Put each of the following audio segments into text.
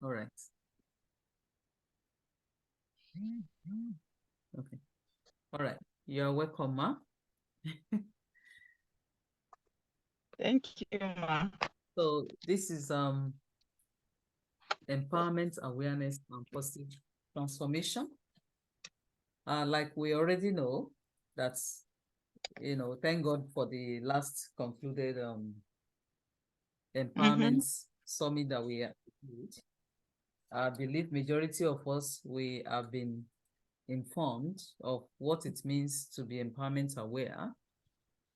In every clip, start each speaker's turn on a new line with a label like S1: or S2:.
S1: All right. Okay. All right. You're welcome, ma.
S2: Thank you, ma.
S1: So this is empowerment, awareness, and positive transformation. Like we already know, that's thank God for the last concluded empowerment summit that we did. I believe majority of us we have been informed of what it means to be empowerment aware.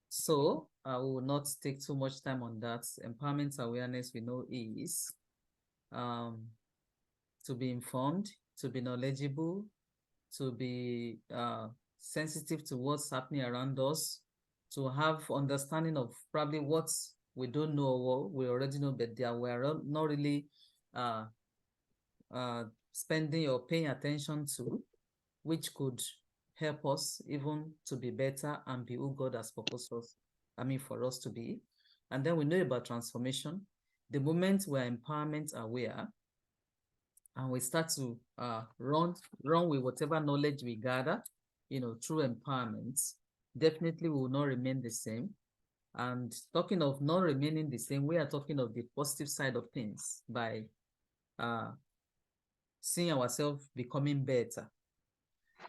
S1: So I will not take too much time on that. Empowerment awareness we know is um, to be informed, to be knowledgeable, to be sensitive to what's happening around us, to have understanding of probably what we don't know or what we already know, but there we are not really uh, spending or paying attention to, which could help us even to be better and be who God has purposed us, for us to be. And then we know about transformation. The moment we're empowerment aware and we start to run with whatever knowledge we gather, through empowerment, definitely we will not remain the same. And talking of not remaining the same, we are talking of the positive side of things by uh, seeing ourselves becoming better.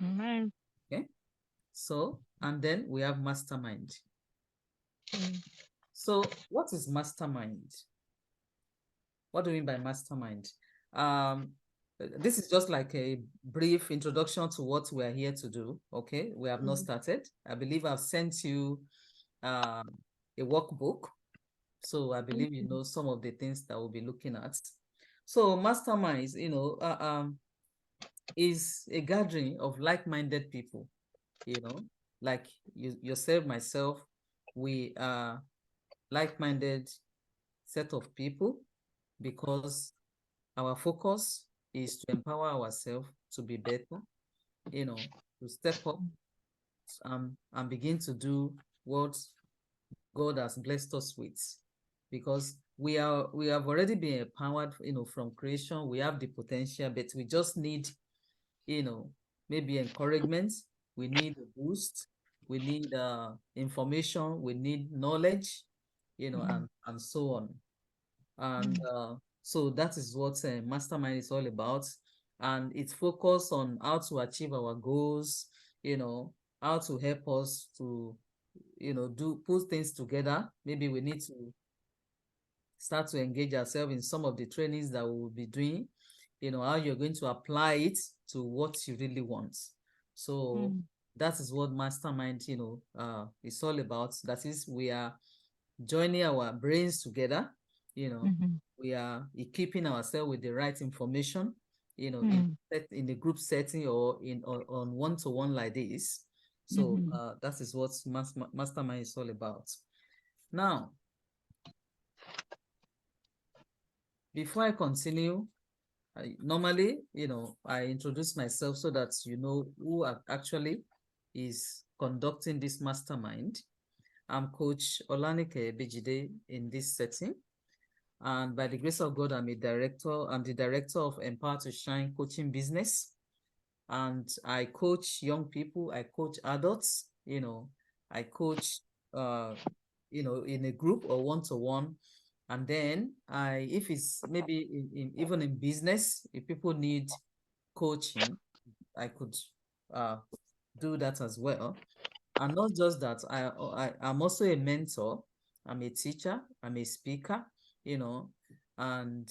S2: Amen.
S1: Okay. So, and then we have mastermind. So, what is mastermind? What do you mean by mastermind? Um, this is just like a brief introduction to what we are here to do. Okay, we have not started. I believe I've sent you a workbook, so I believe you know some of the things that we'll be looking at. So, mastermind is a gathering of like-minded people. Like yourself, myself, we are like-minded set of people because our focus is to empower ourselves to be better, to step up and begin to do what God has blessed us with. Because we have already been empowered, from creation. We have the potential, but we just need, you know, maybe encouragement. We need a boost. We need information. We need knowledge, and so on. And so that is what Mastermind is all about. And it's focused on how to achieve our goals, how to help us to, put things together. Maybe we need to start to engage ourselves in some of the trainings that we will be doing, how you're going to apply it to what you really want. So that is what Mastermind, is all about. That is, we are joining our brains together, we are equipping ourselves with the right information, in the group setting or on one-to-one like this. So that is what Mastermind is all about. Now, before I continue, normally, I introduce myself so that you know who actually is conducting this mastermind. I'm Coach Olanike Bejide in this setting. And by the grace of God, I'm the director of Empower to Shine coaching business. And I coach young people, I coach adults, I coach, in a group or one-to-one. And then if it's maybe even in business, if people need coaching, I could uh, do that as well. And not just that, I'm also a mentor. I'm a teacher. I'm a speaker, and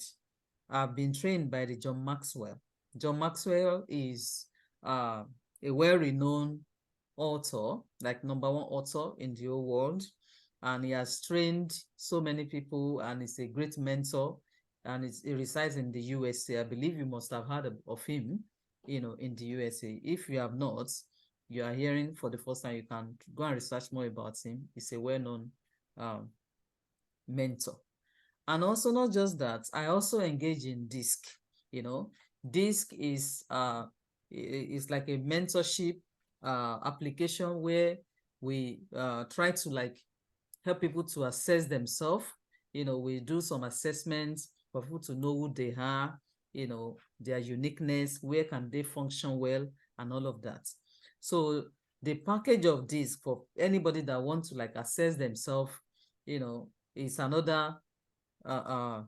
S1: I've been trained by the John Maxwell. John Maxwell is uh, a well-renowned author, like number one author in the whole world. And he has trained so many people and is a great mentor. And he resides in the USA. I believe you must have heard of him, in the USA. If you have not, you are hearing for the first time, you can go and research more about him. He's a well-known um, mentor. And also not just that, I also engage in DISC. DISC is like a mentorship application where we try to like help people to assess themselves. We do some assessments for people to know who they are, their uniqueness, where can they function well, and all of that. So the package of this for anybody that wants to like assess themselves, is another uh,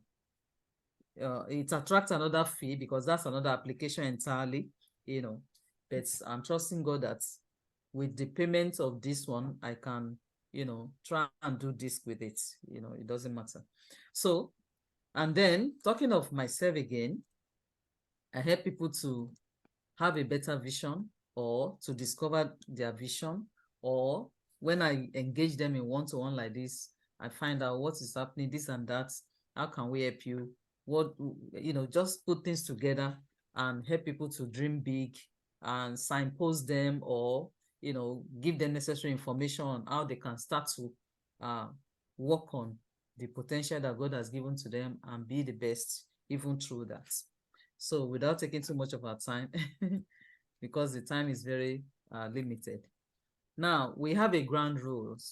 S1: it attracts another fee because that's another application entirely, you know. But I'm trusting God that with the payment of this one, I can, try and do this with it. It doesn't matter. So, and then talking of myself again, I help people to have a better vision or to discover their vision, or when I engage them in one-to-one like this, I find out what is happening, this and that. How can we help you? What, just put things together and help people to dream big and signpost them, or, give them necessary information on how they can start to uh, work on the potential that God has given to them and be the best even through that. So without taking too much of our time, because the time is very limited. Now, we have a ground rules.